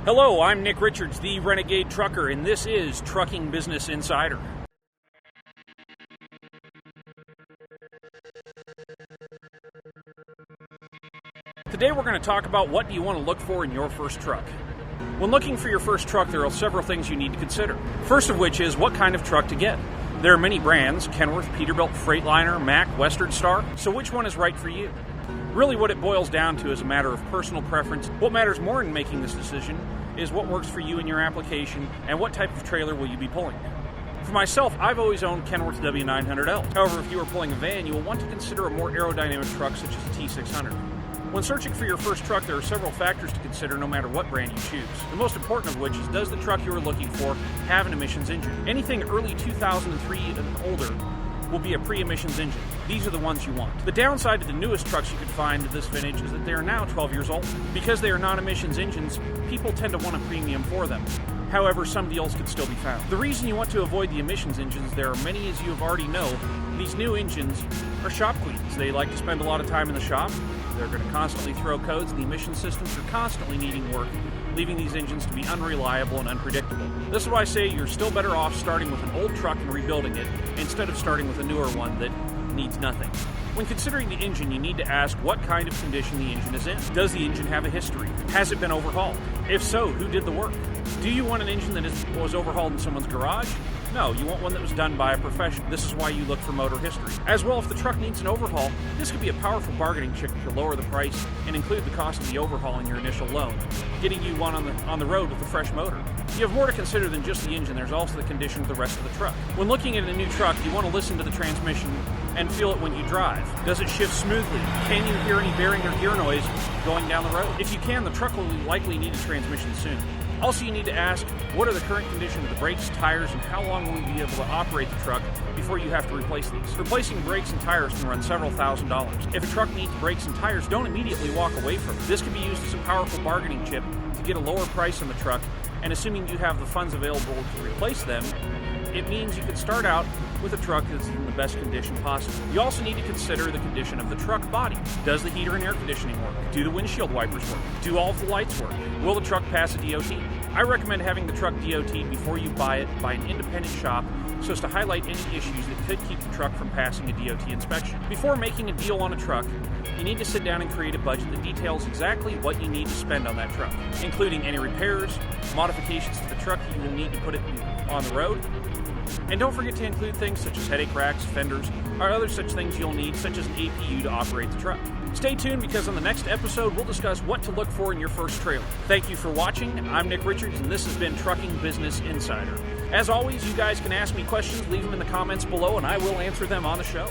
Hello, I'm Nick Richards, the Renegade Trucker, and this is Trucking Business Insider. Today we're going to talk about what do you want to look for in your first truck. When looking for your first truck, there are several things you need to consider. First of which is what kind of truck to get. There are many brands, Kenworth, Peterbilt, Freightliner, Mack, Western Star, so which one is right for you? Really what it boils down to is a matter of personal preference. What matters more in making this decision is what works for you in your application and what type of trailer will you be pulling. For myself, I've always owned Kenworth W900L. However, if you are pulling a van, you will want to consider a more aerodynamic truck such as a T600. When searching for your first truck, there are several factors to consider no matter what brand you choose. The most important of which is, does the truck you are looking for have an emissions engine? Anything early 2003 and older will be a pre-emissions engine. These are the ones you want. The downside to the newest trucks you can find at this vintage is that they are now 12 years old. Because they are non-emissions engines, people tend to want a premium for them. However, some deals can still be found. The reason you want to avoid the emissions engines, there are many, as you have already know, these new engines are shop queens. They like to spend a lot of time in the shop. They're going to constantly throw codes, and the emission systems are constantly needing work, leaving these engines to be unreliable and unpredictable. This is why I say you're still better off starting with an old truck and rebuilding it, instead of starting with a newer one that needs nothing. When considering the engine, you need to ask what kind of condition the engine is in. Does the engine have a history? Has it been overhauled? If so, who did the work? Do you want an engine that was overhauled in someone's garage? No, you want one that was done by a professional. This is why you look for motor history. As well, if the truck needs an overhaul, this could be a powerful bargaining chip to lower the price and include the cost of the overhaul in your initial loan, getting you one on the road with a fresh motor. You have more to consider than just the engine. There's also the condition of the rest of the truck. When looking at a new truck, you want to listen to the transmission and feel it when you drive. Does it shift smoothly? Can you hear any bearing or gear noise going down the road? If you can, the truck will likely need a transmission soon. Also, you need to ask, what are the current condition of the brakes, tires, and how long will you be able to operate the truck before you have to replace these? Replacing brakes and tires can run several $1,000s. If a truck needs brakes and tires, don't immediately walk away from it. This can be used as a powerful bargaining chip to get a lower price on the truck, and assuming you have the funds available to replace them, it means you can start out with a truck that's in the best condition possible. You also need to consider the condition of the truck body. Does the heater and air conditioning work? Do the windshield wipers work? Do all of the lights work? Will the truck pass a DOT? I recommend having the truck DOT'd before you buy it by an independent shop so as to highlight any issues that could keep the truck from passing a DOT inspection. Before making a deal on a truck, you need to sit down and create a budget that details exactly what you need to spend on that truck, including any repairs, modifications to the truck you will need to put it on the road. And don't forget to include things such as headache racks, fenders, or other such things you'll need, such as an APU to operate the truck. Stay tuned, because on the next episode, we'll discuss what to look for in your first trailer. Thank you for watching. I'm Nick Richards, and this has been Trucking Business Insider. As always, you guys can ask me questions, leave them in the comments below, and I will answer them on the show.